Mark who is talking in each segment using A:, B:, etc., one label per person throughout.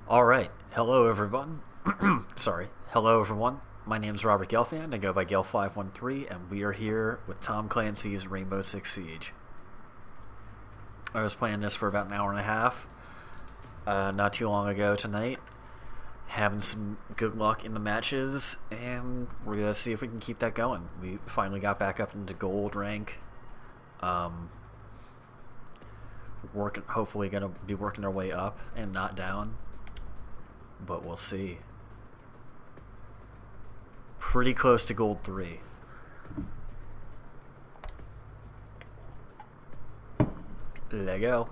A: Alright, hello everyone. Sorry. Hello everyone. My name is Robert Gelfand. I go by Gelf513, and we are here with Tom Clancy's Rainbow Six Siege. I was playing this for about an hour and a half, not too long ago tonight. Having some good luck in the matches, and we're going to see if we can keep that going. We finally got back up into gold rank. Hopefully going to be working our way up and not down. But we'll see. Pretty close to gold 3. There you go.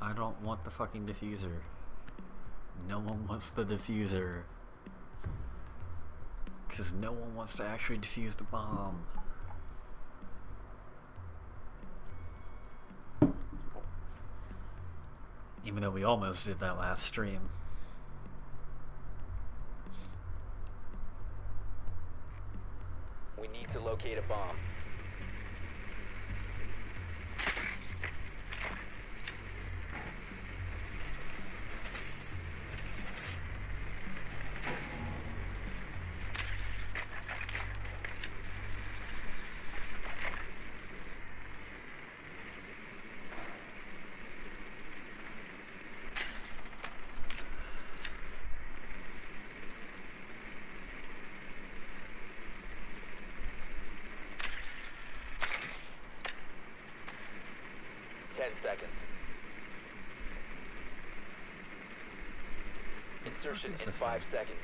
A: I don't want the fucking diffuser. No one wants the diffuser. Because no one wants to actually defuse the bomb. Even though we almost did that last stream.
B: We need to locate a bomb. Seconds. Insertion in 5 seconds.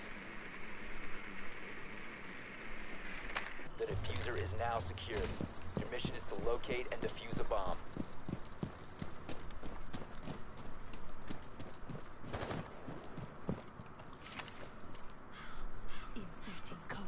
B: The diffuser is now secured. Your mission is to locate and defuse a bomb.
C: Inserting code.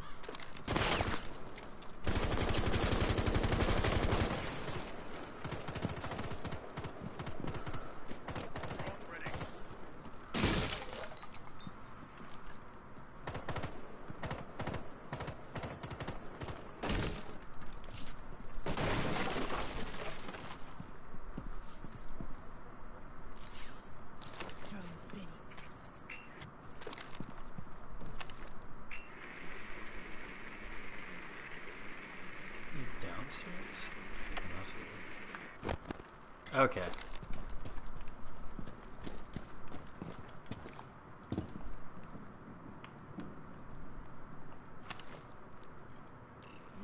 A: Okay.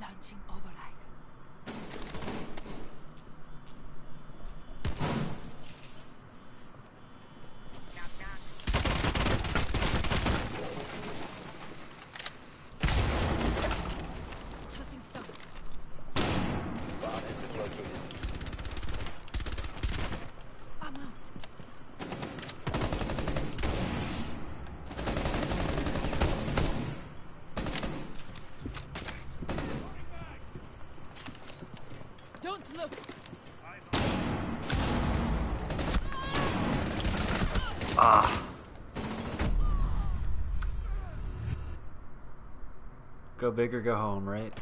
C: Launching override. Tossing stone.
B: Bomb has been located.
C: I'm out. Don't look.
A: Ah. Go big or go home, right?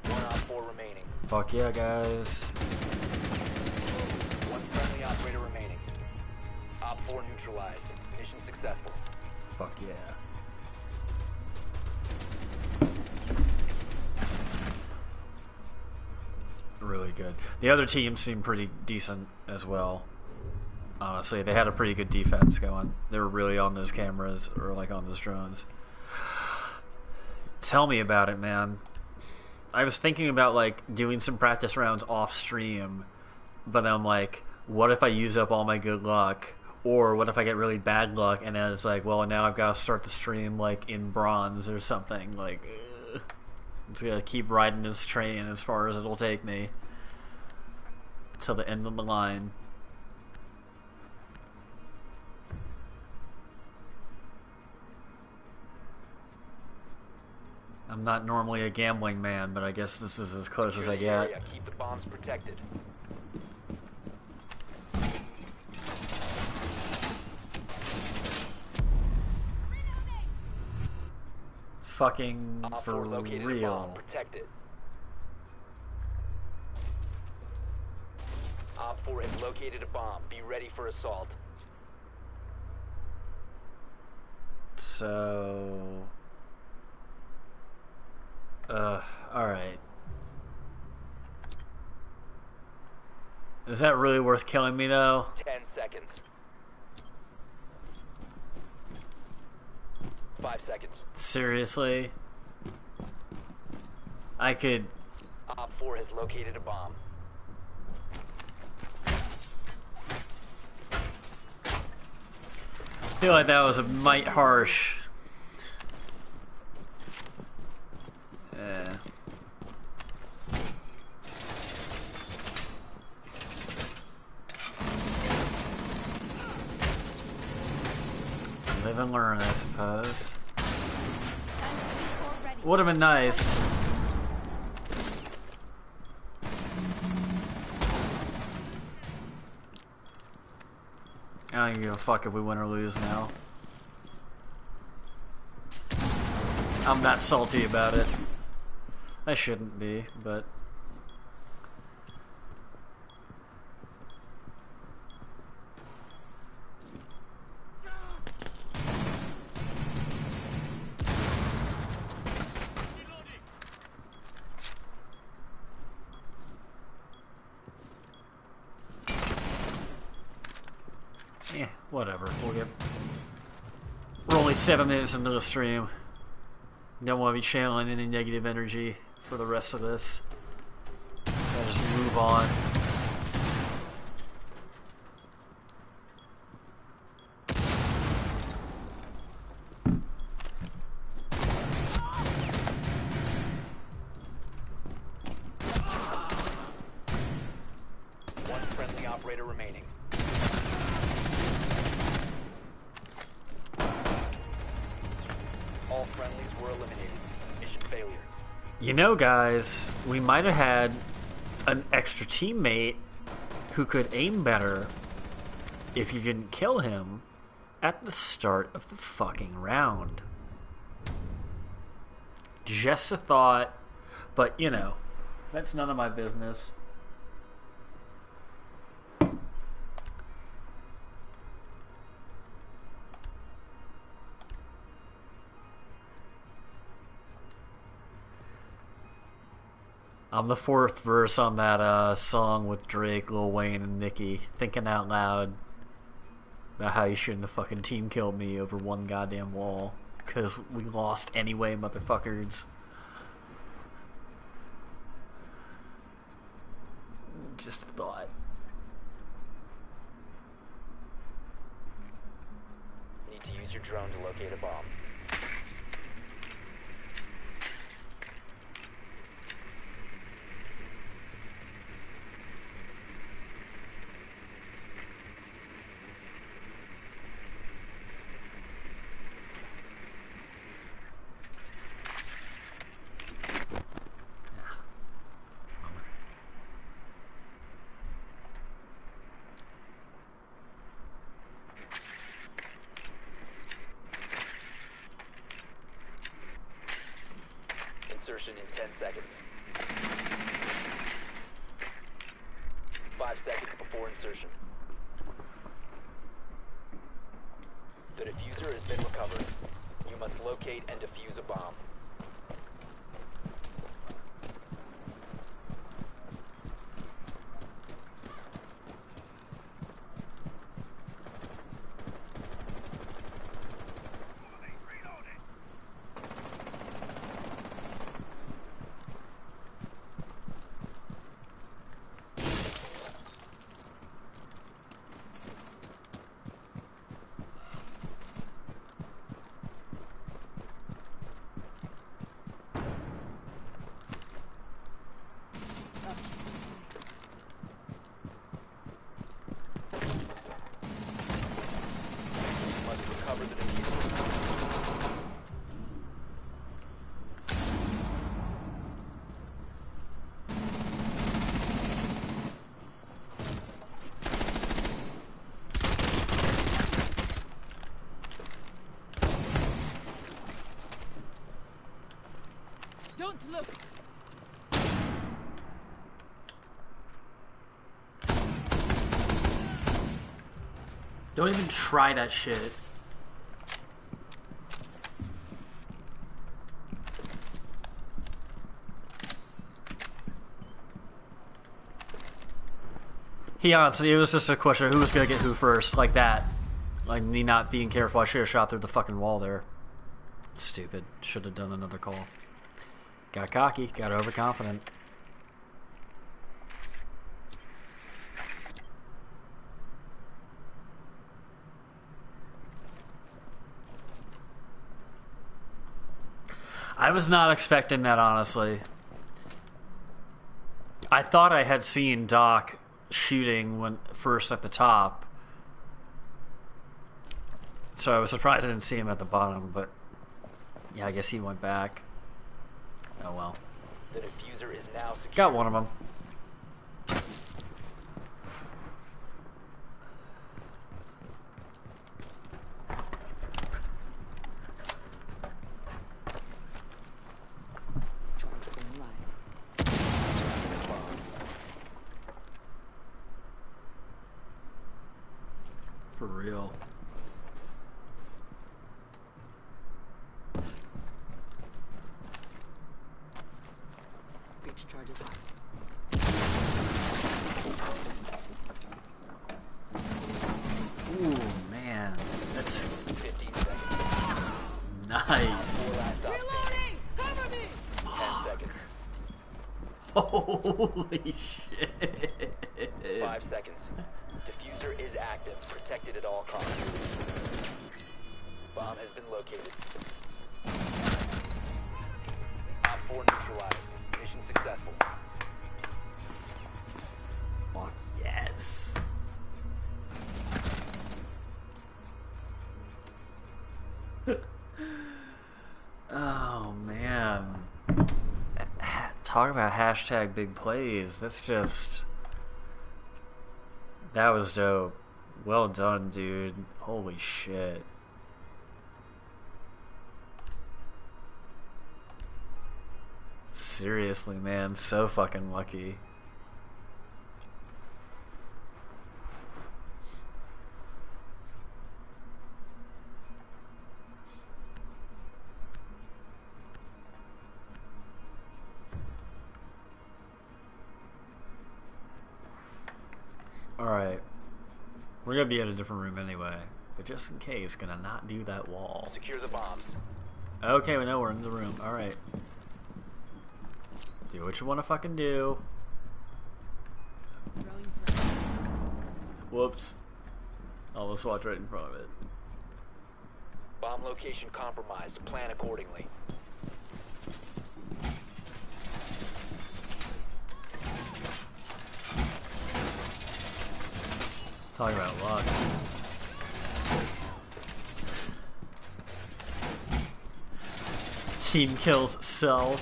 B: 1 on 4 remaining.
A: Fuck yeah, guys.
B: 1 friendly operator remaining. Op 4 neutralized. Mission successful.
A: Fuck yeah. Really good. The other team seemed pretty decent as well. Honestly, they had a pretty good defense going. They were really on those cameras, or like on those drones. Tell me about it, man. I was thinking about like doing some practice rounds off stream, but I'm like, what if I use up all my good luck? Or what if I get really bad luck and then it's like, well, now I've got to start the stream like in bronze or something. Like, ugh. I'm just gonna keep riding this train as far as it'll take me till the end of the line. I'm not normally a gambling man, but I guess this is as close as I get.
B: Keep the bombs protected.
A: Fucking
B: Op
A: for
B: 4 located a bomb.
A: real.
B: Protect it. Op 4 has located a bomb. Be ready for assault.
A: So... alright. Is that really worth killing me, though?
B: 10 seconds. 5 seconds.
A: Seriously? I could...
B: Op 4 has located a bomb.
A: I feel like that was a mite harsh. Live and learn, I suppose. Would have been nice. I don't give a fuck if we win or lose now. I'm not salty about it. I shouldn't be, but... Yeah, whatever. We're only 7 minutes into the stream. Don't want to be channeling any negative energy for the rest of this. I'll just move on.
B: One friendly operator remaining. All friendlies were eliminated. Mission failure.
A: You know, guys, we might have had an extra teammate who could aim better if you didn't kill him at the start of the fucking round. Just a thought, but you know, that's none of my business. I'm the fourth verse on that song with Drake, Lil Wayne, and Nicki, thinking out loud about how you shouldn't have fucking team killed me over one goddamn wall, because we lost anyway, motherfuckers. Just a thought.
B: Need to use your drone to locate a bomb. Insertion in 10 seconds. 5 seconds before insertion. The diffuser has been recovered. You must locate and defuse a bomb.
C: Don't look.
A: Don't even try that shit. He honestly, it was just a question of who was gonna get who first, like that. Like me not being careful, I should have shot through the fucking wall there. Stupid. Should have done another call. Got cocky, got overconfident. I was not expecting that, honestly. I thought I had seen Doc shooting when first at the top, so I was surprised I didn't see him at the bottom, but yeah, I guess he went back. Oh well.
B: The diffuser is now secure.
A: Got one of them. For real.
C: Breach charges high.
A: Ooh, man. That's
B: 15 seconds.
A: nice.
B: 4 last stop standing.
C: Reloading! Cover me!
B: 10 seconds.
A: Holy shit.
B: 5 seconds. Diffuser is active. Protected at all costs. Bomb has been located. Op 4 neutralized. Mission successful.
A: Fuck yes. Oh man. Talk about hashtag big plays. That's just... That was dope. Well done, dude. Holy shit. Seriously, man. So fucking lucky. Alright. We're gonna be in a different room anyway. But just in case, gonna not do that wall.
B: Secure the bombs.
A: Okay, we know we're in the room. Alright. Do what you wanna fucking do.
C: Throwing fire.
A: Whoops. Almost walked right in front of it.
B: Bomb location compromised. Plan accordingly.
A: Talk about luck. Team kills self.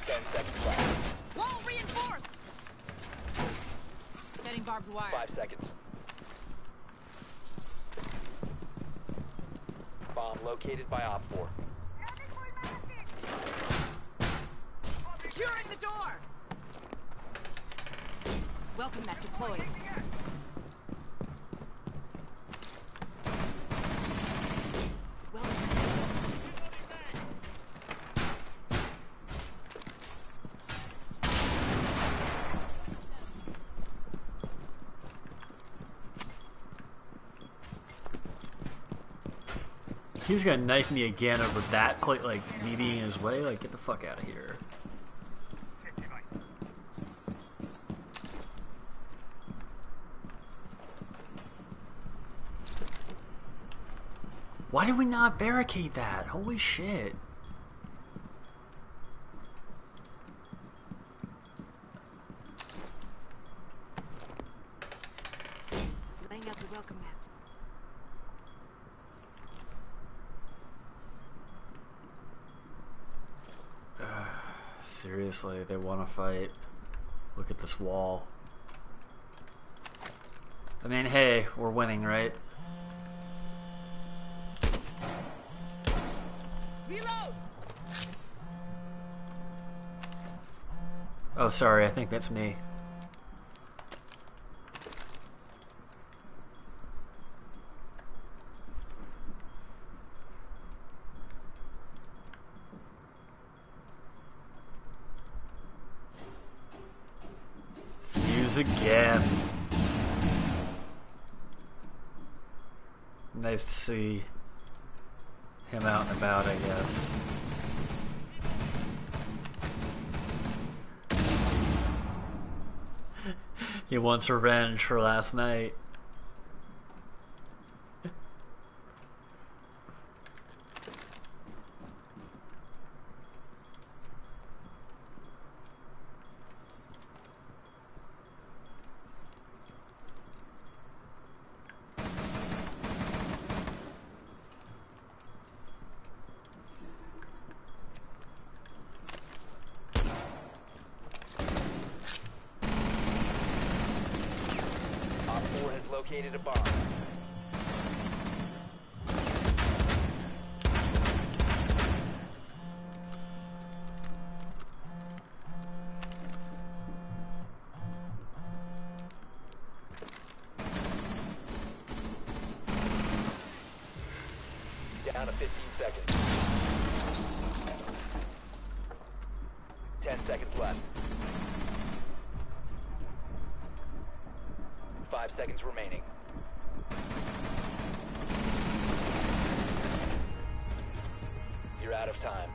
B: 10 seconds left.
C: Wall reinforced! Setting barbed wire.
B: 5 seconds. Bomb located by Op 4.
C: Securing the door! Welcome mat deployed.
A: He was gonna knife me again over that plate, like me being in his way. Like, get the fuck out of here. Why did we not barricade that? Holy shit.
C: Laying out the welcome mat.
A: Seriously, they want to fight. Look at this wall. I mean, hey, we're winning, right?
C: Reload!
A: Oh, sorry, I think that's me. Fuse again. Nice to see him out and about, I guess. He wants revenge for last night.
B: Located a bomb. Down to 15 seconds. 10 seconds left. 5 seconds remaining. You're out of time.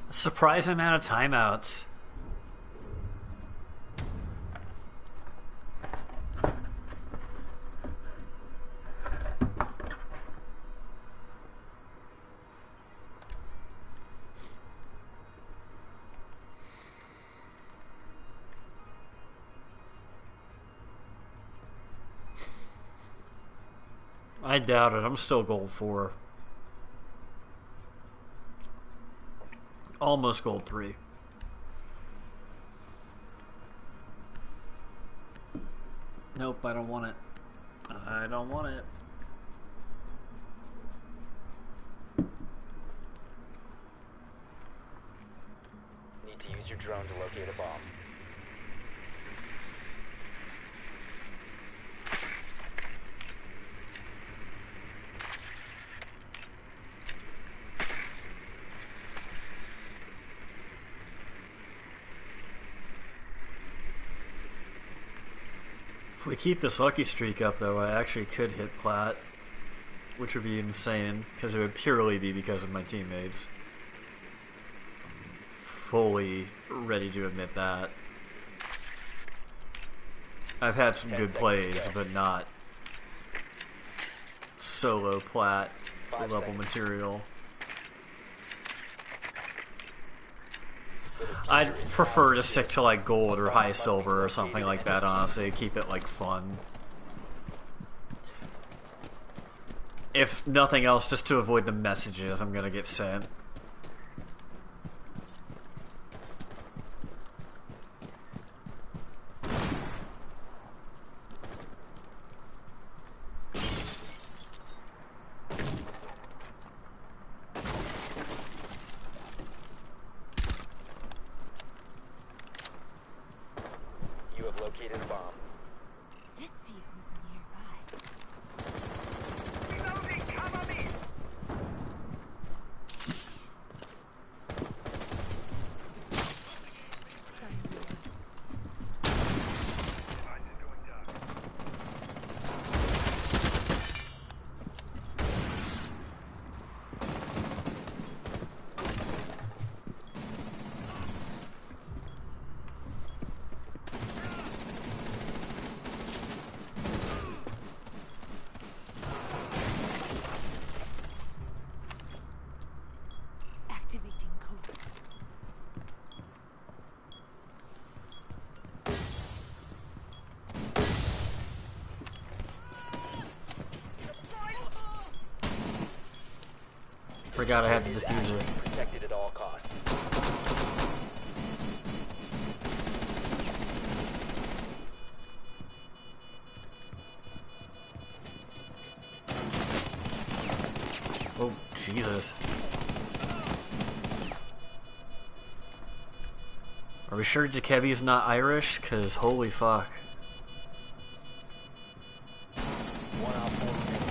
A: A surprising amount of timeouts. I doubt it. I'm still gold 4. Almost gold 3. Nope, I don't want it. I don't want it.
B: Need to use your drone to locate a bomb.
A: If we keep this lucky streak up, though, I actually could hit plat, which would be insane, because it would purely be because of my teammates. Fully ready to admit that. I've had some good plays, but not solo plat level material. I'd prefer to stick to like gold or high silver or something like that, honestly. Keep it like fun. If nothing else, just to avoid the messages I'm gonna get sent.
B: Located a bomb.
C: Let's see who's nearby.
D: Reloading, cover me!
C: Activating code.
A: Forgot I had the diffuser.
B: Protected at all costs.
A: Oh, Jesus. Are we sure Jakebi's not Irish? Cause holy fuck.
B: One Op 4 remaining.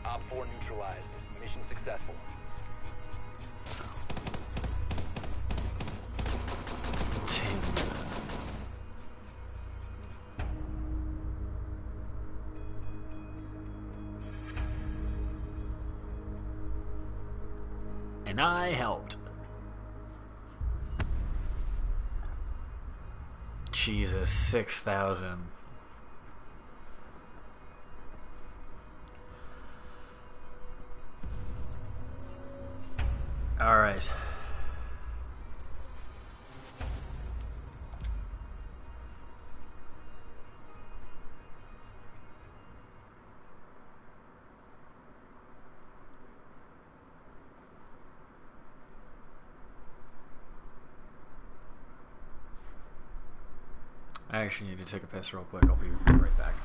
B: Op 4 neutralized. Mission successful.
A: Damn. And I helped. Jesus, 6,000. All right. I actually need to take a piss real quick. I'll be right back.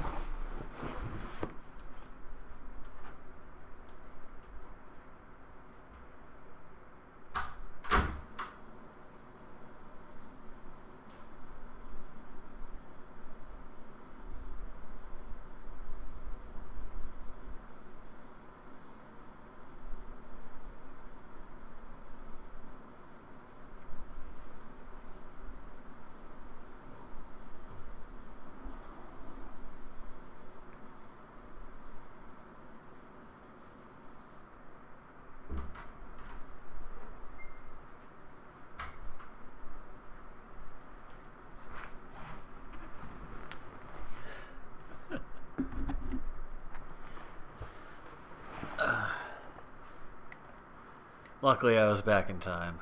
A: Luckily, I was back in time.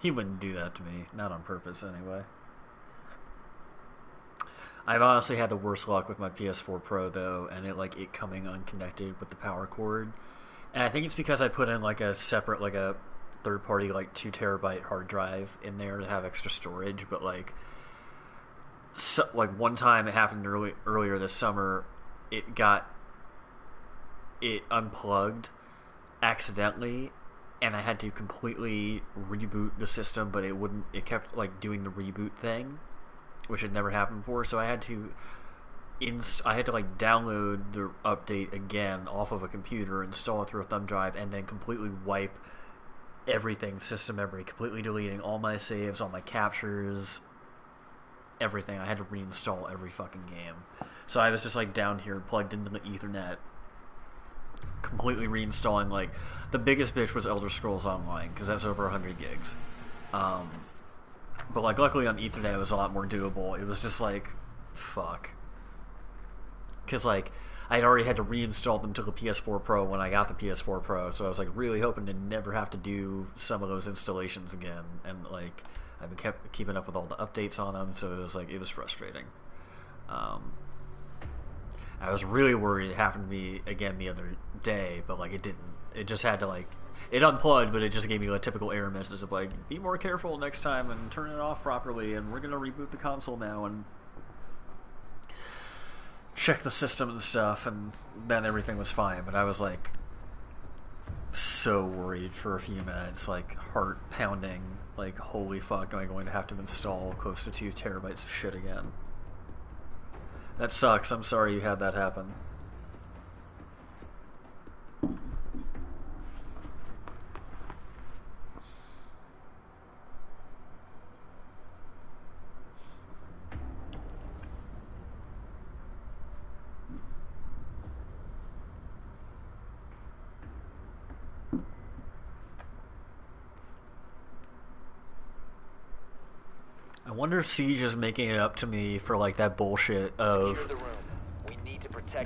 A: He wouldn't do that to me. Not on purpose, anyway. I've honestly had the worst luck with my PS4 Pro, though, and it coming unconnected with the power cord. And I think it's because I put in, like, a separate, like, a third-party, like, 2 terabyte hard drive in there to have extra storage, but, like, one time it happened earlier this summer, it unplugged accidentally, and I had to completely reboot the system, but it kept like doing the reboot thing, which had never happened before. So I had to like download the update again off of a computer, install it through a thumb drive, and then completely wipe everything, system memory, completely deleting all my saves, all my captures, everything. I had to reinstall every fucking game. So I was just like down here plugged into the Ethernet, completely reinstalling. Like, the biggest bitch was Elder Scrolls Online, because that's over 100 gigs. But like, luckily on Ethernet it was a lot more doable. It was just like, fuck. Because like, I'd already had to reinstall them to the PS4 Pro when I got the PS4 Pro, so I was like really hoping to never have to do some of those installations again. And like, I've been keeping up with all the updates on them, so it was frustrating. I was really worried it happened to me again the other day, but like, it didn't. It just had to like, it unplugged, but it just gave me a typical error message of like, be more careful next time and turn it off properly, and we're gonna reboot the console now and check the system and stuff, and then everything was fine. But I was like so worried for a few minutes, like heart pounding, like holy fuck, am I going to have to install close to 2 terabytes of shit again? That sucks. I'm sorry you had that happen. I wonder if Siege is making it up to me for like that bullshit of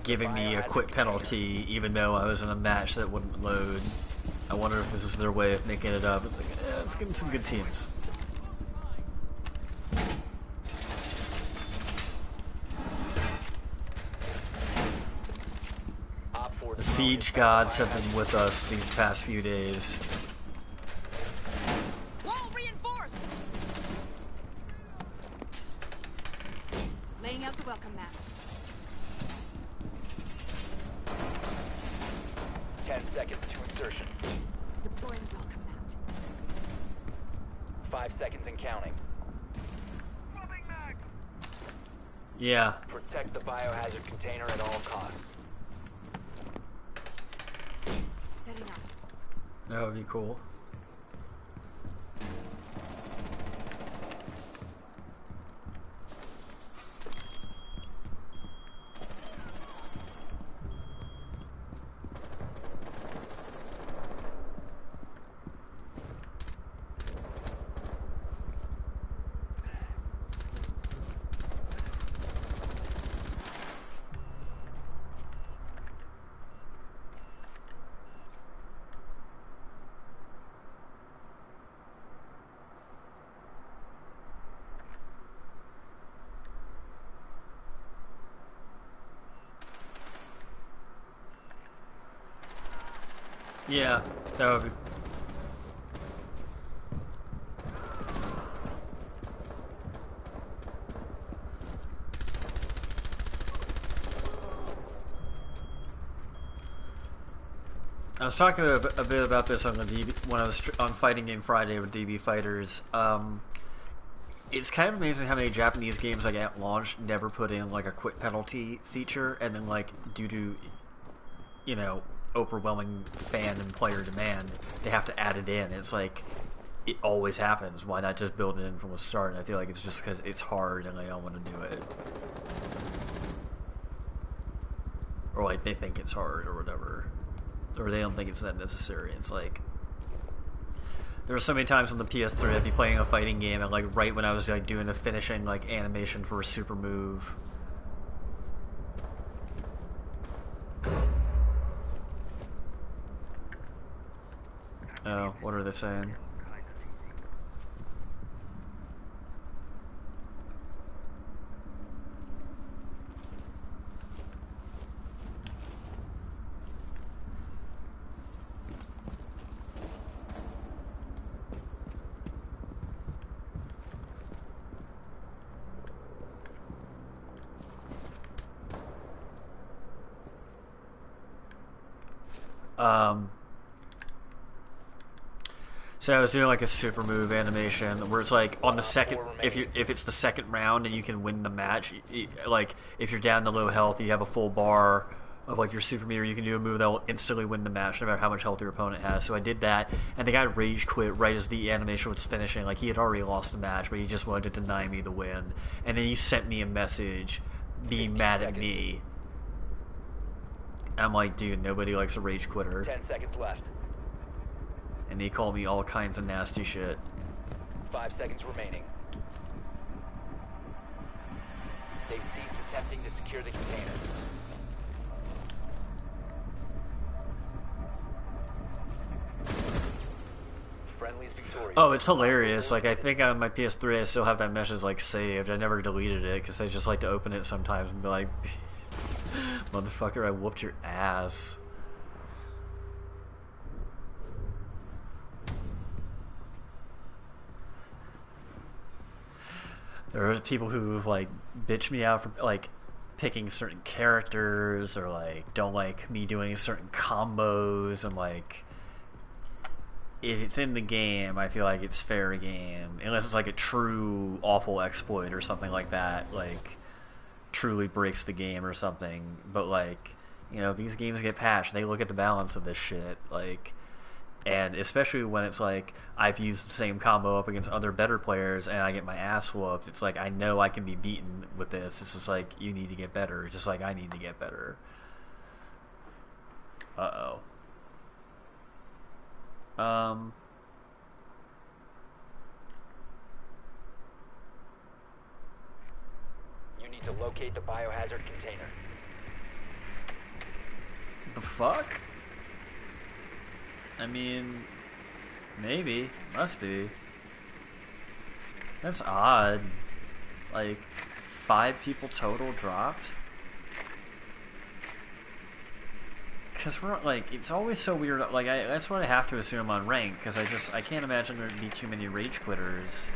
A: giving me a quit penalty even though I was in a match that wouldn't load. I wonder if this is their way of making it up. It's like, let's give them some good teams. The Siege gods have been with us these past few days.
C: Wall reinforced. Laying out the welcome mat.
B: 5 seconds and counting.
D: Swapping mag.
A: Yeah.
B: Protect the biohazard container at all costs.
C: Setting up.
A: That would be cool. Yeah, that would be. I was talking a bit about this on the DB, when I was on Fighting Game Friday with DB Fighters. It's kind of amazing how many Japanese games like at launch never put in like a quit penalty feature, and then like due to, you know, overwhelming fan and player demand, they have to add it in. It's like it always happens. Why not just build it in from the start? And I feel like it's just because it's hard and they don't want to do it, or like they think it's hard or whatever, or they don't think it's that necessary. It's like there were so many times on the PS3 I'd be playing a fighting game and like right when I was like doing the finishing like animation for a super move, oh, what are they saying? So I was doing like a super move animation where it's like on the second, if it's the second round and you can win the match, like if you're down to low health, you have a full bar of like your super meter, you can do a move that will instantly win the match no matter how much health your opponent has. So I did that, and the guy rage quit right as the animation was finishing. Like he had already lost the match, but he just wanted to deny me the win. And then he sent me a message being mad at me. I'm like, dude, nobody likes a rage quitter.
B: 10 seconds left.
A: And they call me all kinds of nasty shit.
B: 5 seconds remaining. They've ceased attempting to secure the container. Friendly's victorious.
A: Oh, it's hilarious. Like, I think on my PS3 I still have that message, like, saved. I never deleted it, because I just like to open it sometimes and be like, motherfucker, I whooped your ass. There are people who like bitch me out for like picking certain characters, or like don't like me doing certain combos, and like if it's in the game, I feel like it's fair game, unless it's like a true awful exploit or something like that, like truly breaks the game or something. But like, you know, these games get patched, they look at the balance of this shit, like. And especially when it's like I've used the same combo up against other better players and I get my ass whooped, it's like I know I can be beaten with this. It's just like, you need to get better, just like I need to get better. Uh-oh.
B: You need to locate the biohazard container.
A: The fuck? I mean, maybe. Must be. That's odd. Like, 5 people total dropped? Because we're, like, it's always so weird. Like, that's what I have to assume on rank, because I can't imagine there'd be too many rage quitters.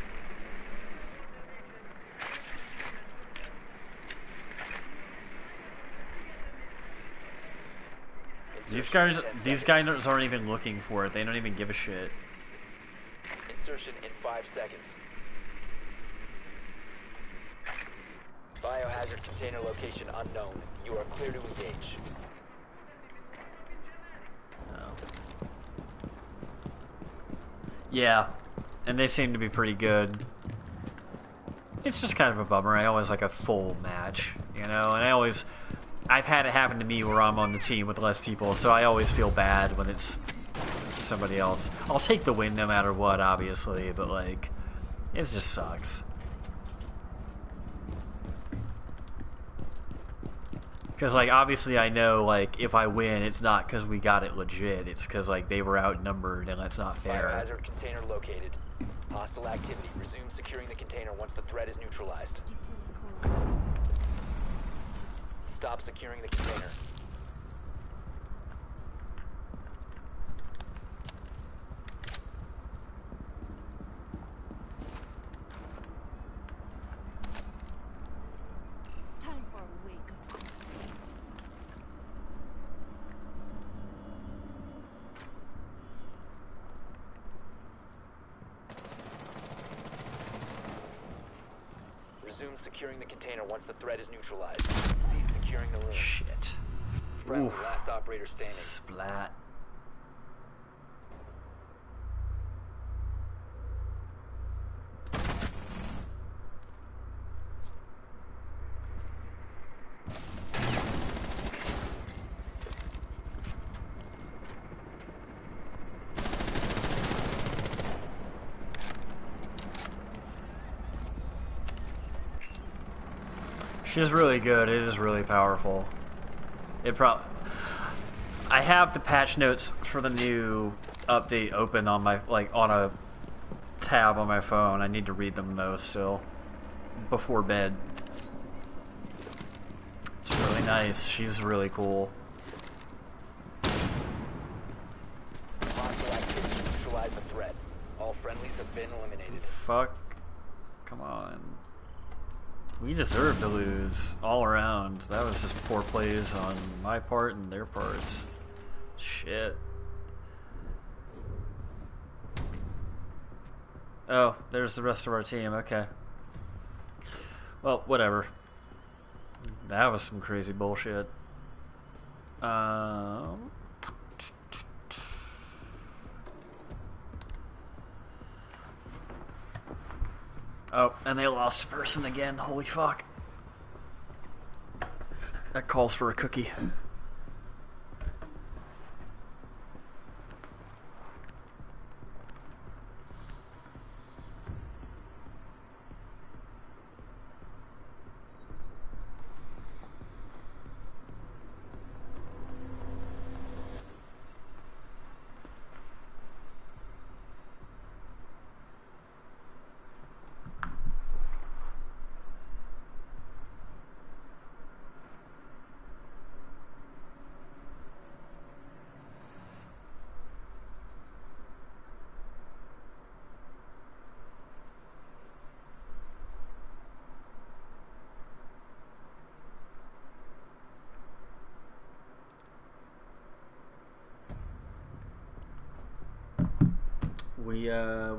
A: These guys aren't even looking for it. They don't even give a shit.
B: insertion in 5 seconds. Biohazard container location unknown. You are clear to engage.
A: Yeah, and they seem to be pretty good. It's just kind of a bummer. I always like a full match, you know, and I've had it happen to me where I'm on the team with less people, so I always feel bad when it's somebody else. I'll take the win no matter what, obviously, but like, it just sucks. Because, like, obviously I know, like, if I win, it's not because we got it legit. It's because, like, they were outnumbered, and that's not fair.
B: Biohazard container located. Hostile activity. Resume securing the container once the threat is neutralized. Stop securing the container.
C: Time for a wake-up call.
B: Resume securing the container once the threat is neutralized. Cease securing the room.
A: Shit.
B: Friendly,
A: Oof.
B: last operator standing.
A: Splat. She's really good. It is really powerful. I have the patch notes for the new update open on my on a tab on my phone. I need to read them though still before bed. It's really nice. She's really cool.
B: Hostile activity. Neutralize the threat. All friendlies have been eliminated.
A: Fuck. Come on. We deserve to lose all around. That was just poor plays on my part and their parts. Shit. Oh, there's the rest of our team. Okay. Well, whatever. That was some crazy bullshit. Oh, and they lost a person again. Holy fuck. That calls for a cookie.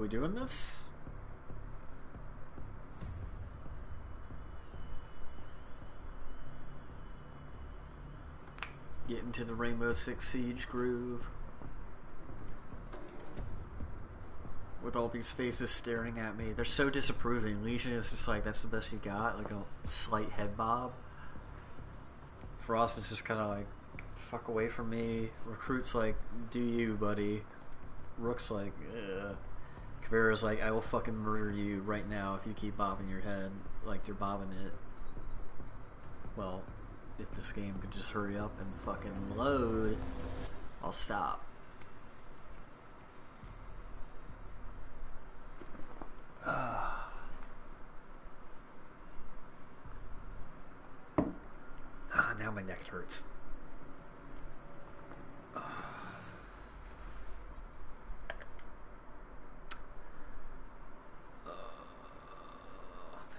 A: We doing this? Get into the Rainbow Six Siege groove. With all these faces staring at me. They're so disapproving. Legion is just like, that's the best you got? Like a slight head bob. Frost is just kind of like, fuck away from me. Recruit's like, do you, buddy. Rook's like, ugh. Caveira's like, I will fucking murder you right now if you keep bobbing your head like you're bobbing it. Well, if this game could just hurry up and fucking load, I'll stop. Now my neck hurts.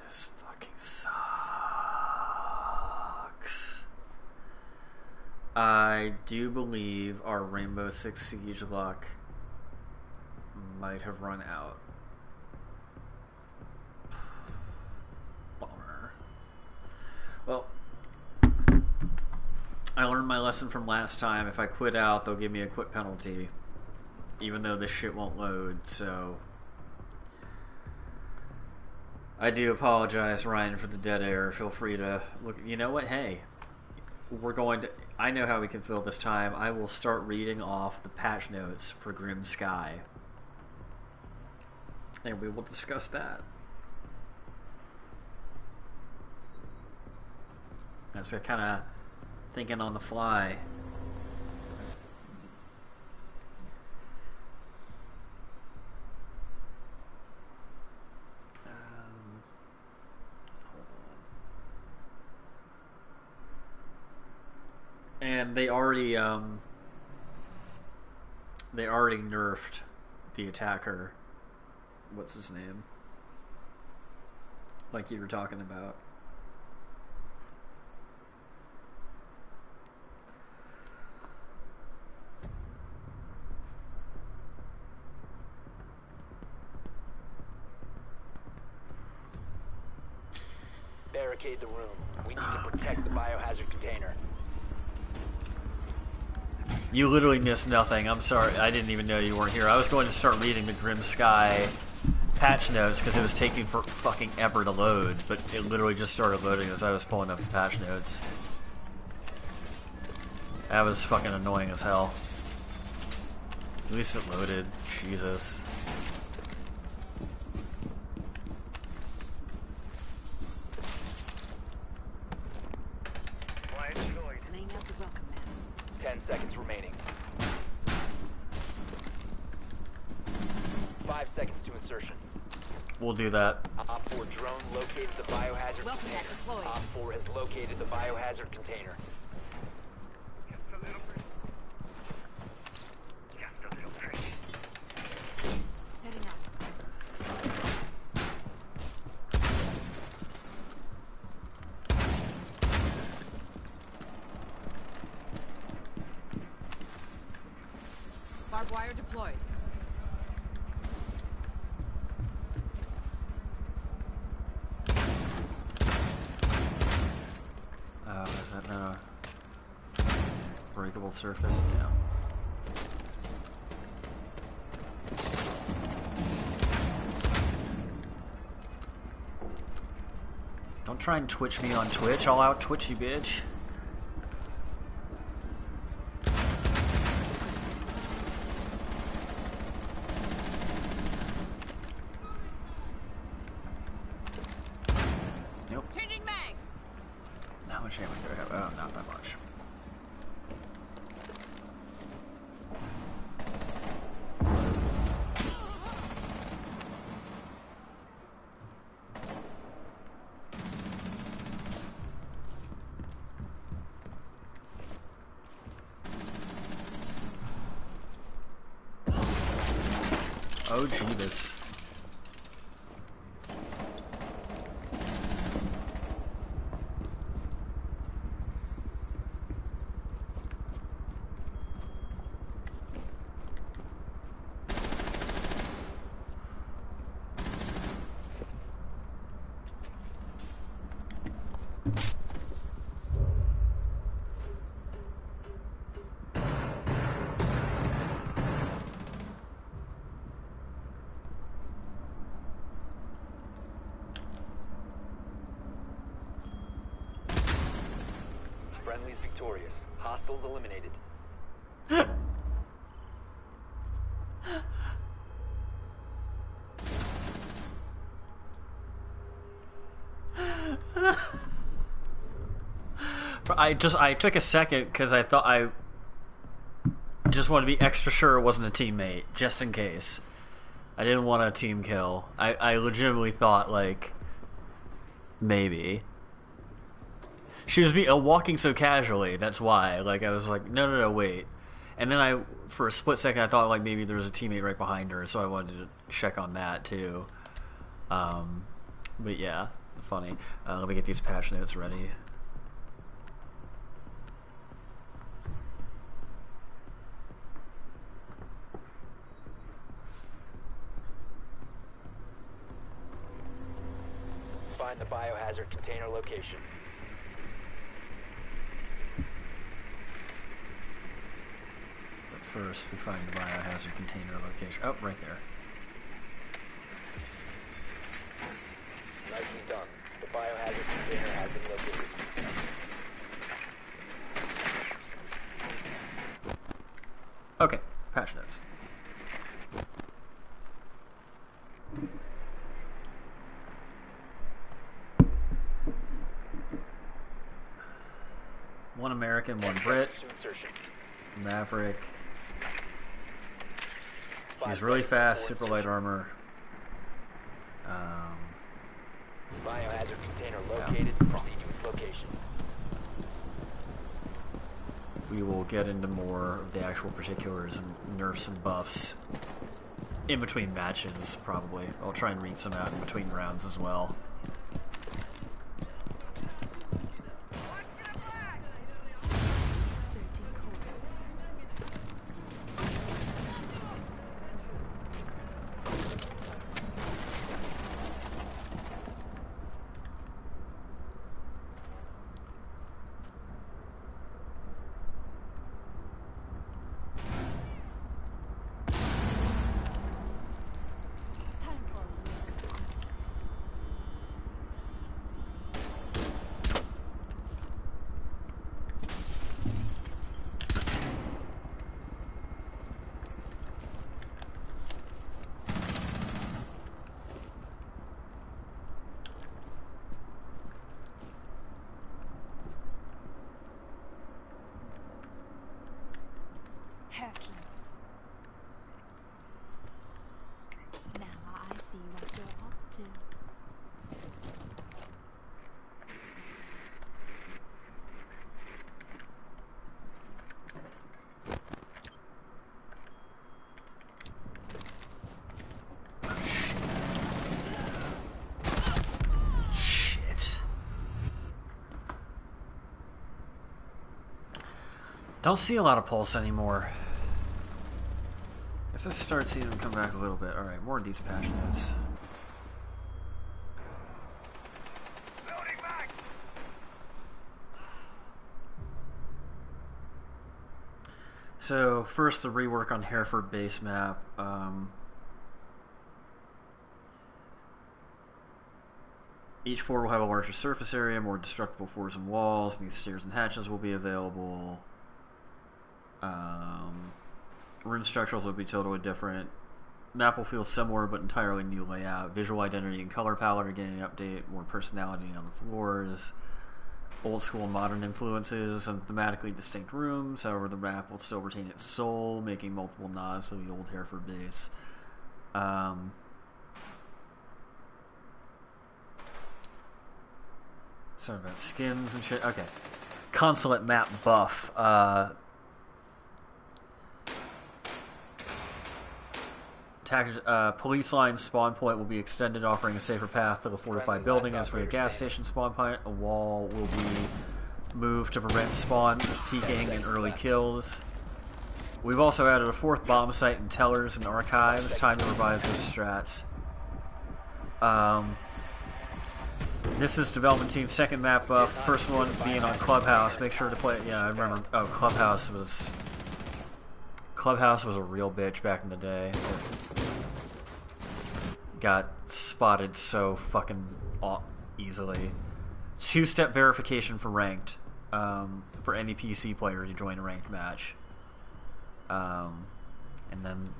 A: This fucking sucks. I do believe our Rainbow Six Siege luck might have run out. my lesson from last time. If I quit out, they'll give me a quit penalty, even though this shit won't load. So I do apologize, Ryan, for the dead air. Feel free to look. You know what? Hey, we're going to. I know how we can fill this time. I will start reading off the patch notes for Grim Sky, and we will discuss that. That's kind of thinking on the fly. Hold on. And they already nerfed the attacker. What's his name? Like you were talking about.
B: Barricade the room. We need to protect the biohazard container.
A: You literally missed nothing. I'm sorry. I didn't even know you weren't here. I was going to start reading the Grim Sky patch notes because it was taking for fucking ever to load, but it literally just started loading as I was pulling up the patch notes. That was fucking annoying as hell. At least it loaded. Jesus.
C: Laying out the welcome mat.
B: 10 seconds remaining. 5 seconds to insertion.
A: We'll do that.
B: Op 4 drone located the biohazard
C: Welcome
B: container.
C: back deployed.
B: Op 4 has located the biohazard container.
D: Just a little bit. Just a little bit.
C: Setting up. Barbed wire deployed.
A: Is that a breakable surface? Yeah. Don't try and twitch me on Twitch. I'll out Twitch you, bitch. Nope.
C: Changing mags.
A: How much ammo do I have? Oh, not that much. Oh, Jeebus.
B: Friendly's victorious. Hostiles eliminated.
A: I took a second because I thought I just wanted to be extra sure it wasn't a teammate, just in case. I didn't want a team kill. I legitimately thought, like, maybe. She was walking so casually, that's why. Like, I was like, no, wait. And then for a split second, I thought, like, maybe there was a teammate right behind her, so I wanted to check on that, too. But yeah, funny. Let me get these patch notes ready.
B: Find the biohazard container location.
A: first we find the biohazard container location. Oh, right there.
B: Nicely done. The biohazard container has been located.
A: Okay, patch notes. One American, one Brit.
B: To insertion.
A: Maverick. He's
B: 5
A: really
B: seconds
A: fast,
B: before
A: super light armor.
B: Biohazard container located. Proceed to its location.
A: We will get into more of the actual particulars and nerfs and buffs in between matches, probably. I'll try and read some out in between rounds as well.
C: Inserting code. Time for a look. Hacking. Now I see what you're up to.
A: Shit. Don't see a lot of pulse anymore. Guess I start seeing them come back a little bit. Alright, more of these patch notes.
D: Loading back!
A: So, first the rework on Hereford base map. Each floor will have a larger surface area, more destructible floors and walls. These stairs and hatches will be available. Room structures will be totally different. Map will feel similar but entirely new layout. Visual identity and color palette are getting an update. More personality on the floors. Old school and modern influences and thematically distinct rooms. However, the map will still retain its soul, making multiple nods to the old Hereford base. Sorry about skins and shit. Okay. Consulate map buff. Police line spawn point will be extended, offering a safer path to the fortified building. As for the gas station spawn point, a wall will be moved to prevent spawn, peeking, and early kills. We've also added a fourth bomb site in Tellers and Archives. Time to revise those strats. This is development team's second map buff. First one being on Clubhouse. Make sure to play. Yeah, I remember. Oh, Clubhouse was a real bitch back in the day. Got spotted so fucking easily. Two-step verification for ranked, for any PC player to join a ranked match. And then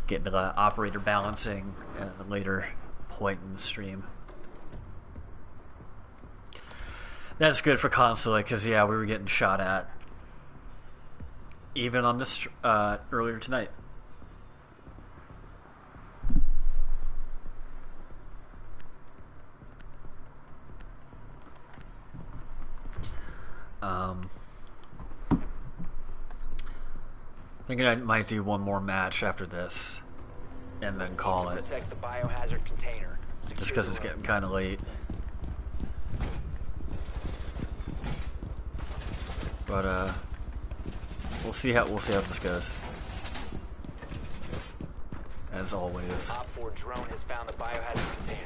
A: get the operator balancing at a later point in the stream. That's good for Consulate, because yeah, we were getting shot at. Even on this earlier tonight. Thinking I might do one more match after this, and then call it.
B: Protect the biohazard container.
A: Just because it's getting kind of late. But we'll see how this goes. As always.
B: Op 4 drone has found the biohazard container.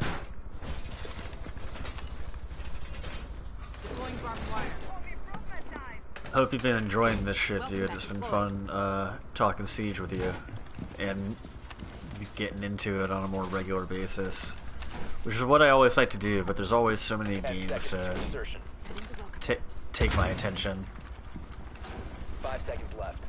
C: Deploying barbed wire.
A: Hope you've been enjoying this shit, dude. It's been fun talking Siege with you and getting into it on a more regular basis, which is what I always like to do. But there's always so many
B: 10
A: games
B: seconds
A: to
B: to insertion.
A: take my attention.
B: 5 seconds left.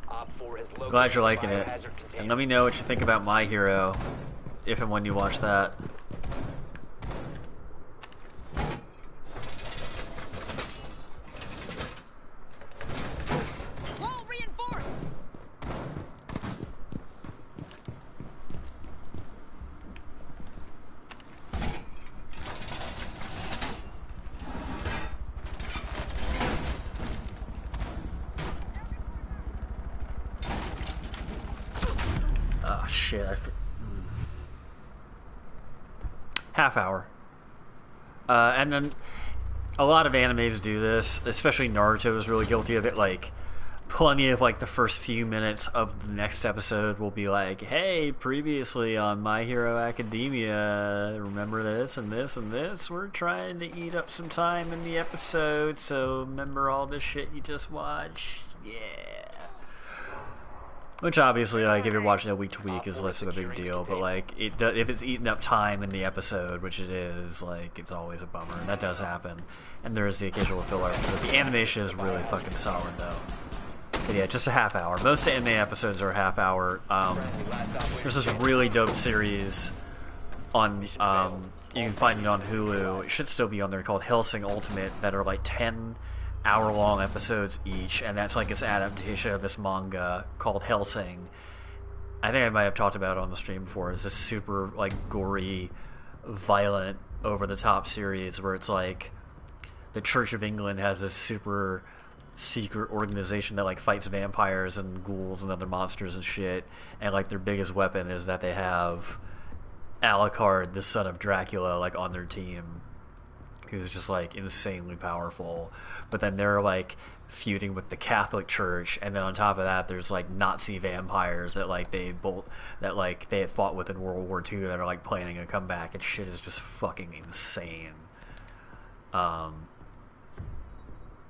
B: Op 4 has located
A: Glad you're
B: the
A: liking it,
B: biohazard
A: and
B: container.
A: let me know what you think about My Hero, if and when you watch that.
C: Wall reinforced.
A: Oh shit! Half hour. And then a lot of animes do this, especially Naruto is really guilty of it. Like, plenty of like the first few minutes of the next episode will be like, "Hey, previously on My Hero Academia, remember this and this and this? We're trying to eat up some time in the episode, so remember all this shit you just watched? Yeah." Which obviously, like, if you're watching it week to week, is less of a big deal. But like, if it's eating up time in the episode, which it is, like, it's always a bummer, and that does happen. And there is the occasional filler episode. The animation is really fucking solid, though. But yeah, just a half hour. Most anime episodes are a half hour. There's this really dope series on, you can find it on Hulu. It should still be on there, called Hellsing Ultimate, that are like 10-hour-long episodes each, and that's like this adaptation of this manga called Hellsing. I think I might have talked about it on the stream before. It's this super, like, gory, violent, over-the-top series where it's like the Church of England has this super secret organization that like fights vampires and ghouls and other monsters and shit, and like their biggest weapon is that they have Alucard, the son of Dracula, like on their team, who's just like insanely powerful. But then they're like feuding with the Catholic Church, and then on top of that there's like Nazi vampires that like they had fought with in World War II that are like planning a comeback, and shit is just fucking insane.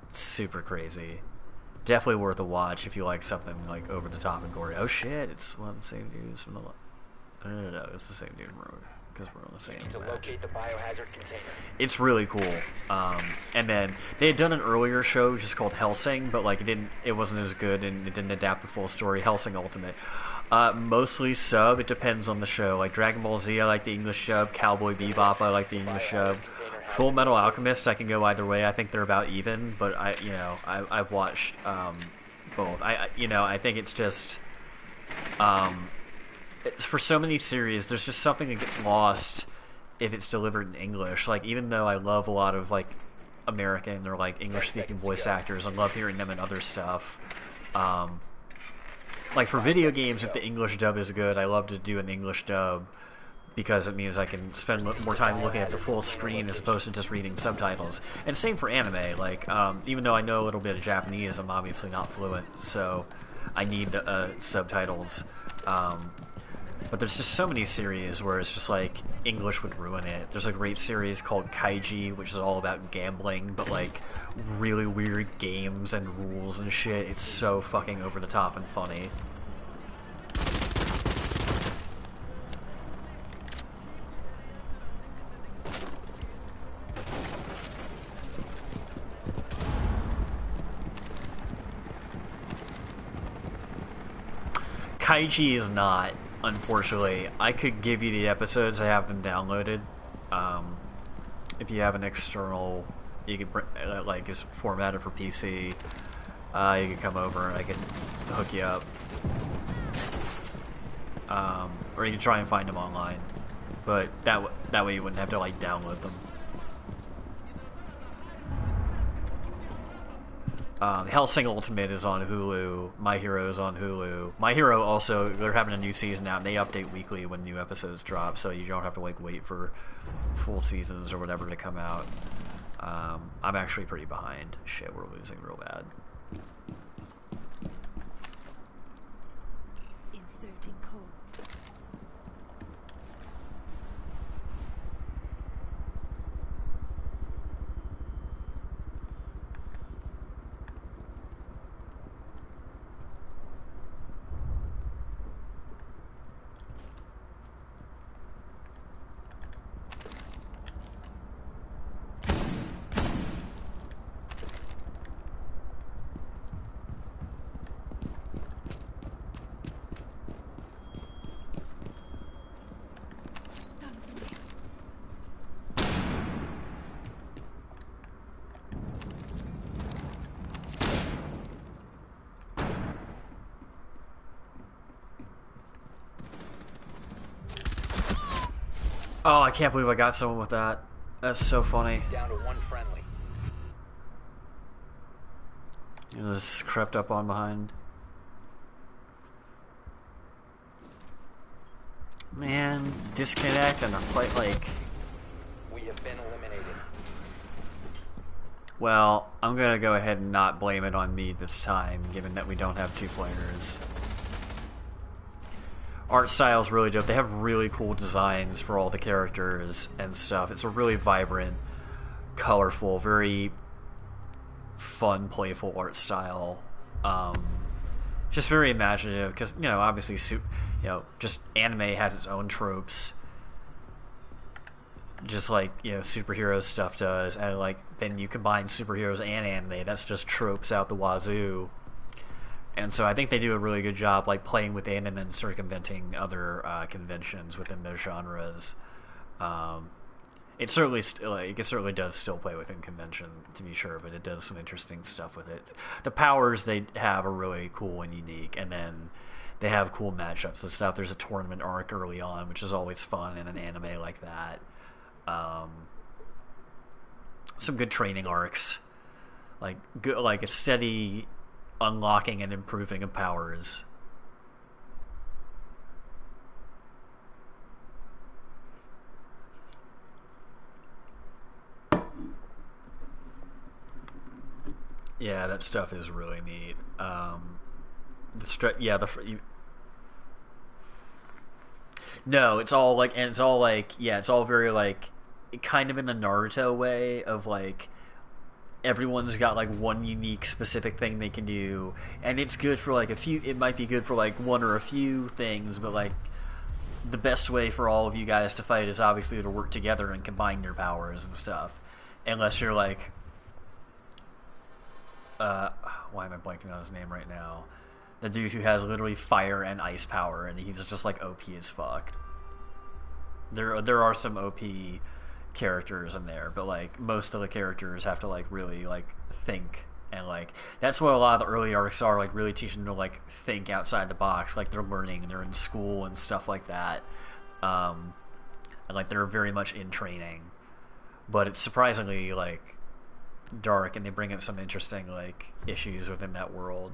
A: Super crazy. Definitely worth a watch if you like something like over the top and gory. Oh shit, it's one of the same dudes from the no, it's the same dude because we're on the same
B: To
A: match.
B: locate the biohazard container.
A: It's really cool. And then they had done an earlier show just called Hellsing, but like it wasn't as good, and it didn't adapt the full story. Hellsing Ultimate, mostly sub. It depends on the show. Like Dragon Ball Z, I like the English sub. Cowboy Bebop, I like the English sub. Full Metal Alchemist, I can go either way. I think they're about even, but I've watched both. I think it's just it's, for so many series, there's just something that gets lost if it's delivered in English. Like, even though I love a lot of like American or like English speaking voice actors, I love hearing them in other stuff. Like for video games, if the English dub is good, I love to do an English dub, because it means I can spend more time looking at the full screen as opposed to just reading subtitles. And same for anime. Like, even though I know a little bit of Japanese, I'm obviously not fluent, so I need subtitles. But there's just so many series where it's just like English would ruin it. There's a great series called Kaiji, which is all about gambling, but like really weird games and rules and shit. It's so fucking over the top and funny. Kaiji is not, unfortunately. I could give you the episodes. I have them downloaded. If you have an external, you can like is formatted for PC. You can come over and I can hook you up, or you can try and find them online. But that way you wouldn't have to like download them. Hellsing Ultimate is on Hulu. My Hero is on Hulu. My Hero also, they're having a new season out, and they update weekly when new episodes drop, so you don't have to like wait for full seasons or whatever to come out. I'm actually pretty behind. Shit, we're losing real bad.
C: Inserting code.
A: Oh, I can't believe I got someone with that. That's so funny.
B: Down to one friendly.
A: It was crept up on behind. Man, disconnect and a fight like...
B: We have been eliminated.
A: Well, I'm gonna go ahead and not blame it on me this time, given that we don't have 2 players. Art style's really dope. They have really cool designs for all the characters and stuff. It's a really vibrant, colorful, very fun, playful art style. Just very imaginative, because, you know, obviously, just anime has its own tropes. Just like, you know, superhero stuff does. And, like, then you combine superheroes and anime, that's just tropes out the wazoo. And so I think they do a really good job, like, playing with anime and circumventing other conventions within those genres. It certainly does still play within convention, to be sure, but it does some interesting stuff with it. The powers they have are really cool and unique, and then they have cool matchups and stuff. There's a tournament arc early on, which is always fun in an anime like that. Some good training arcs, like a steady unlocking and improving of powers. Yeah, that stuff is really neat. No, it's all like, and it's all like, yeah, it's all very like, kind of in the Naruto way of like, everyone's got like one unique specific thing they can do, and it's good for like a few. It might be good for like one or a few things, but like the best way for all of you guys to fight is obviously to work together and combine your powers and stuff. Unless you're like, why am I blanking on his name right now? The dude who has literally fire and ice power, and he's just like OP as fuck. There are some OP characters in there, but like most of the characters have to like really like think, and like that's what a lot of the early arcs are, like really teaching them to like think outside the box, like they're learning and they're in school and stuff like that, and like they're very much in training, but it's surprisingly like dark, and they bring up some interesting like issues within that world.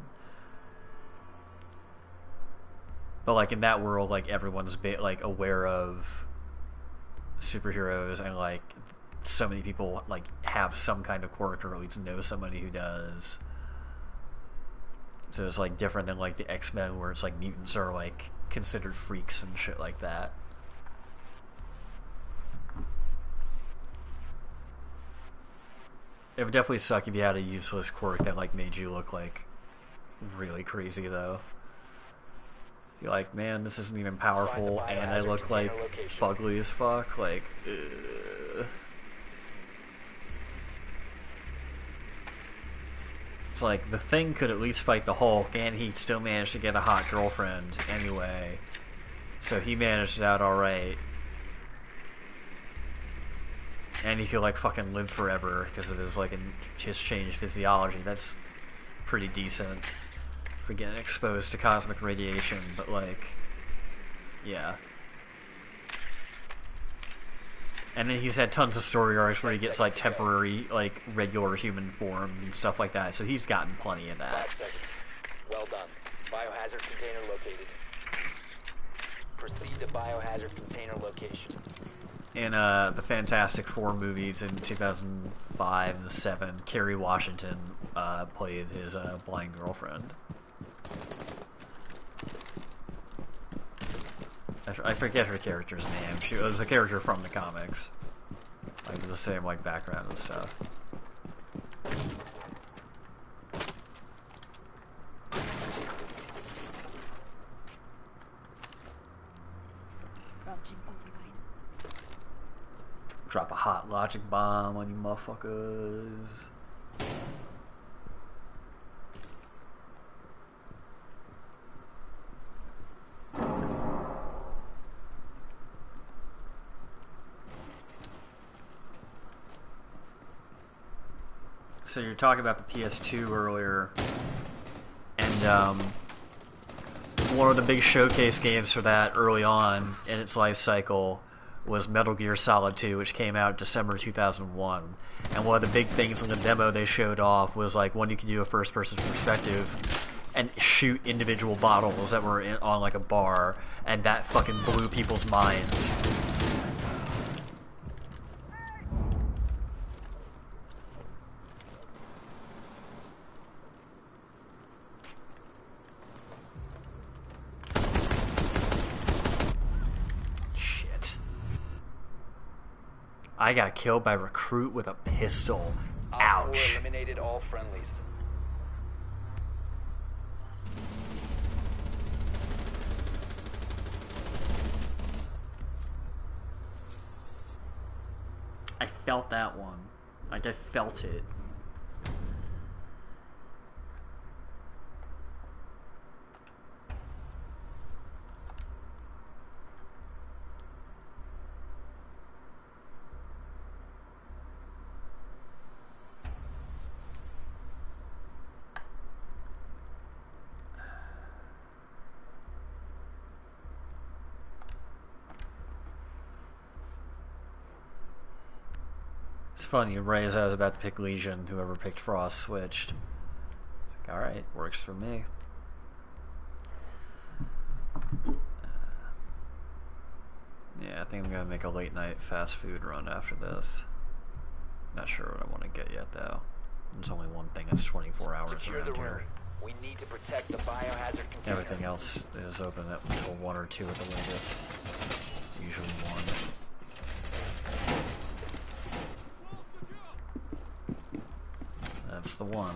A: But like in that world, like everyone's like aware of superheroes, and like so many people like have some kind of quirk, or at least know somebody who does. So it's like different than like the X-Men, where it's like mutants are like considered freaks and shit like that. It would definitely suck if you had a useless quirk that like made you look like really crazy, though. You're like, man, this isn't even powerful, and I look like fugly as fuck. Like, ugh. It's like the Thing could at least fight the Hulk, and he still managed to get a hot girlfriend anyway. So he managed it out all right. And he could like fucking live forever because of his like his changed physiology. That's pretty decent for getting exposed to cosmic radiation, but like, yeah. And then he's had tons of story arcs where he gets like temporary, like regular human form and stuff like that. So he's gotten plenty of that.
B: 5 seconds. Well done. Biohazard container located. Proceed to biohazard container location.
A: In the Fantastic Four movies in 2005 and 2007, Kerry Washington played his blind girlfriend. I forget her character's name. She was a character from the comics, like with the same like background and stuff.
C: Launching override.
A: Drop a hot logic bomb on you motherfuckers. So you're talking about the PS2 earlier, and one of the big showcase games for that early on in its life cycle was Metal Gear Solid 2, which came out December 2001. And one of the big things in the demo they showed off was like one you could do a first-person perspective and shoot individual bottles that were on like a bar, and that fucking blew people's minds. I got killed by recruit with a pistol. Ouch.
B: Eliminated all friendlies.
A: I felt that one. Like, I felt it. It's funny, right as I was about to pick Legion, whoever picked Frost switched. It's like, alright, works for me. Yeah, I think I'm gonna make a late night fast food run after this. Not sure what I want to get yet, though. There's only one thing that's 24 hours
B: Secure
A: around
B: the room.
A: here.
B: We need to protect the biohazard container.
A: Everything else is open at until 1 or 2 at the latest. Usually 1. That's the one.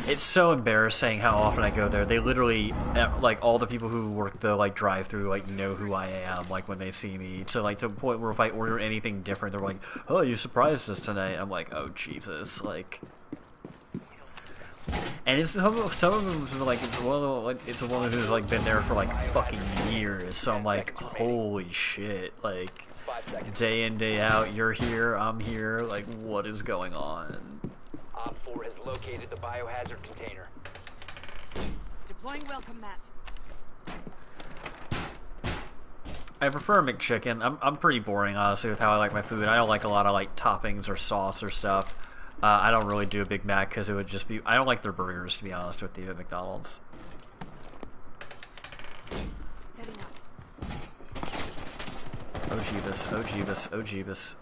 A: It's so embarrassing how often I go there. They literally, like, all the people who work the, like, drive-thru, like, know who I am, like, when they see me. So, like, to the point where if I order anything different, they're like, oh, you surprised us tonight. I'm like, oh, Jesus, like... And it's some of them, like, it's a woman who's, like, been there for, like, fucking years. So I'm like, holy shit, like... Day in, day out, you're here, I'm here, like, what is going on?
B: Op 4 has located the biohazard container.
E: Deploying welcome mat.
A: I prefer McChicken. I'm pretty boring, honestly, with how I like my food. I don't like a lot of, like, toppings or sauce or stuff. I don't really do a Big Mac because it would just be... I don't like their burgers, to be honest with you, at McDonald's.
E: Setting up.
A: Oh Jeebus, oh Jeebus, oh Jeebus.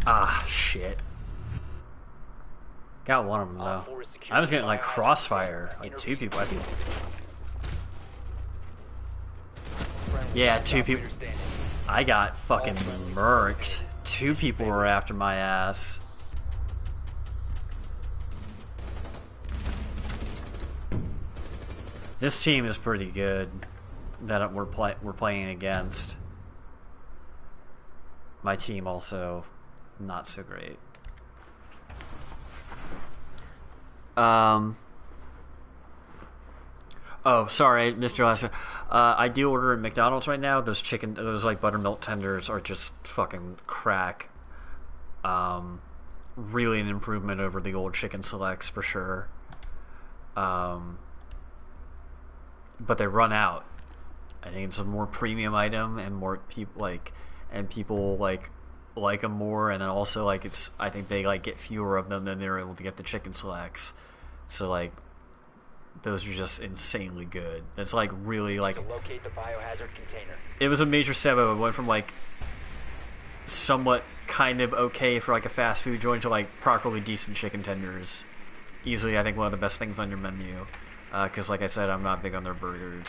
A: Ah, shit. Got one of them, though. I was getting, like, crossfire. Like, 2 people, I think. Yeah, 2 people. I got fucking murked. 2 people were after my ass. This team is pretty good that we're playing against. My team also not so great. Oh, sorry, Mr. Lester. I do order at McDonald's right now. Those like buttermilk tenders are just fucking crack. Really an improvement over the old chicken selects for sure. But they run out. I think it's a more premium item and more people people like them more, and then also like I think they like get fewer of them than they're able to get the chicken selects. So like those are just insanely good. That's like really like
B: Locate the biohazard container.
A: it was a major step up. It went from like somewhat kind of okay for like a fast food joint to like properly decent chicken tenders. Easily, I think one of the best things on your menu. Because like I said, I'm not big on their burgers.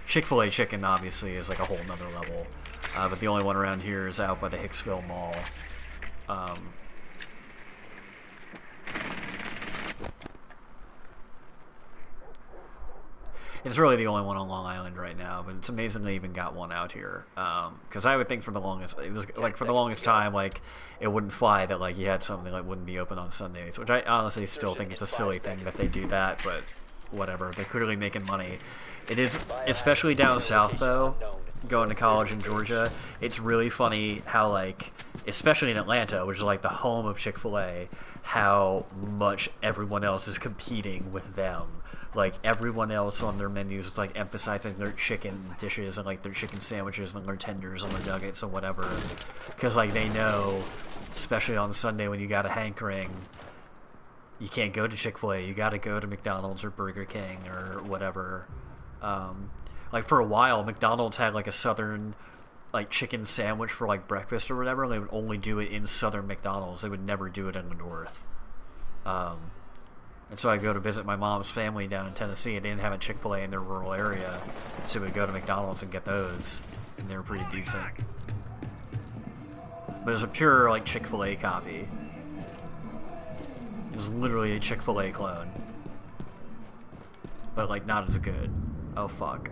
A: Chick-fil-A chicken obviously is like a whole nother level. But the only one around here is out by the Hicksville Mall. It's really the only one on Long Island right now, but it's amazing they even got one out here. Because I would think for the longest, it was like for the longest time, like it wouldn't fly that like you had something that wouldn't be open on Sundays, which I honestly still think it's a silly thing that they do that, but whatever. They're clearly making money. It is, especially down south though, going to college in Georgia, it's really funny how like, especially in Atlanta, which is like the home of Chick-fil-A, how much everyone else is competing with them. Like everyone else on their menus is like emphasizing their chicken dishes and like their chicken sandwiches and their tenders and their nuggets and whatever, because like they know, especially on Sunday when you got a hankering, you can't go to Chick-fil-A, you got to go to McDonald's or Burger King or whatever. Like for a while, McDonald's had like a southern like chicken sandwich for like breakfast or whatever, and they would only do it in southern McDonald's. They would never do it in the north. And so I go to visit my mom's family down in Tennessee, and they didn't have a Chick-fil-A in their rural area, so we'd go to McDonald's and get those, and they were pretty decent. But it was a pure like Chick-fil-A copy. It was literally a Chick-fil-A clone, but like not as good. Oh fuck.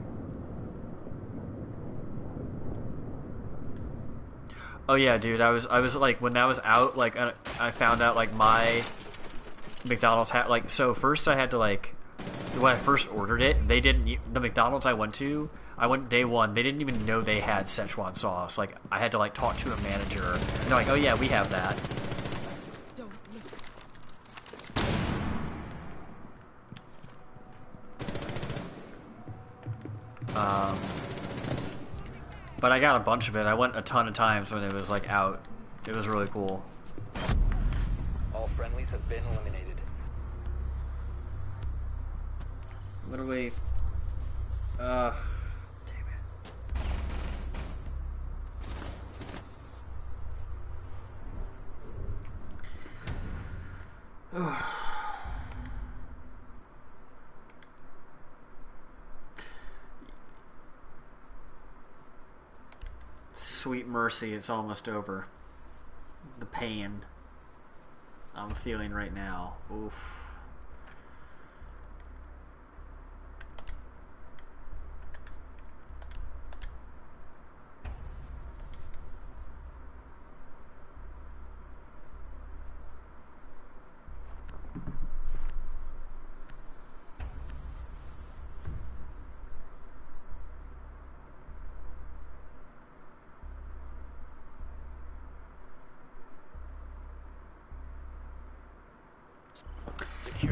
A: Oh yeah, dude, I was like, when that was out, like, I found out, like, my McDonald's had, like, so first I had to, like, when I first ordered it, they didn't, the McDonald's I went day one, they didn't even know they had Szechuan sauce. Like, I had to, like, talk to a manager, and they're like, oh yeah, we have that. But I got a bunch of it. I went a ton of times when it was like out. It was really cool.
B: All friendlies have been eliminated.
A: Literally. Damn it. Sweet mercy, it's almost over. The pain I'm feeling right now. Oof.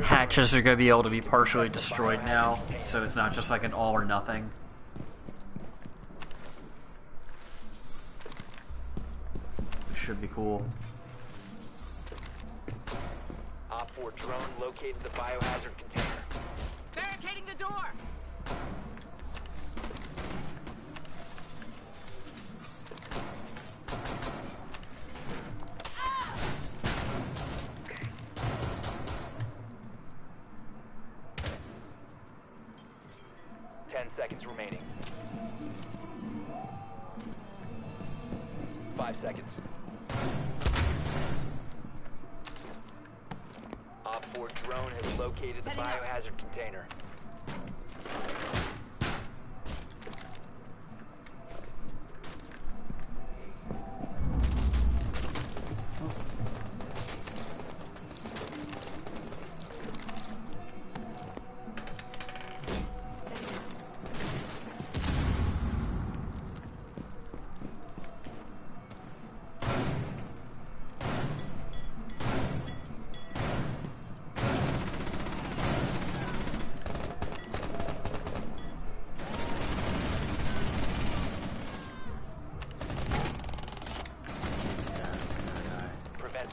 A: Hatches are going to be able to be partially destroyed now, so it's not just like an all or nothing. Should be cool.
B: Op 4 drone located the biohazard container.
E: Barricading the door!
B: Seconds remaining. 5 seconds. Op 4 drone has located the biohazard container.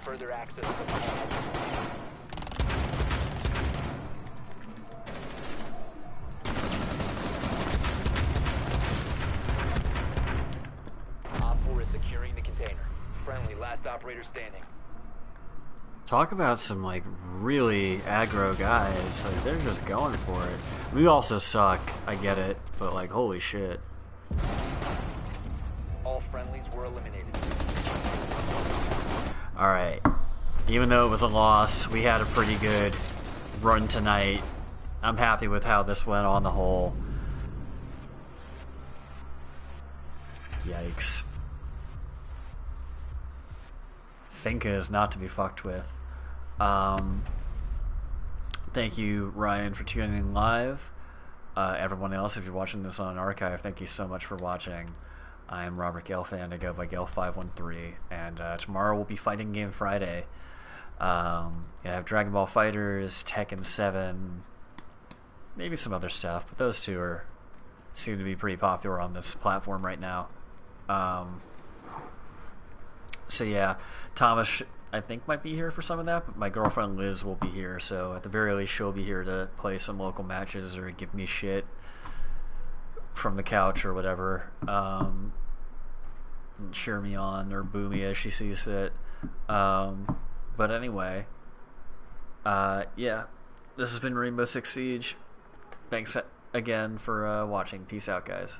B: Further access to the biohazard. Op 4 is securing the container. Friendly, last operator standing.
A: Talk about some like really aggro guys. Like they're just going for it. We also suck. I get it, but like holy shit.
B: All friendlies were eliminated.
A: Alright. Even though it was a loss, we had a pretty good run tonight. I'm happy with how this went on the whole. Yikes. Finka is not to be fucked with. Thank you, Ryan, for tuning in live. Everyone else, if you're watching this on archive, thank you so much for watching. I'm Robert Gelf, and I go by Gelf513, and tomorrow we'll be Fighting Game Friday. I have Dragon Ball FighterZ, Tekken 7, maybe some other stuff, but those two seem to be pretty popular on this platform right now. So yeah, Thomas, I think, might be here for some of that, but my girlfriend Liz will be here, so at the very least she'll be here to play some local matches or give me shit from the couch or whatever, and cheer me on or boo me as she sees fit. But anyway, yeah, this has been Rainbow Six Siege. Thanks again for watching. Peace out, guys.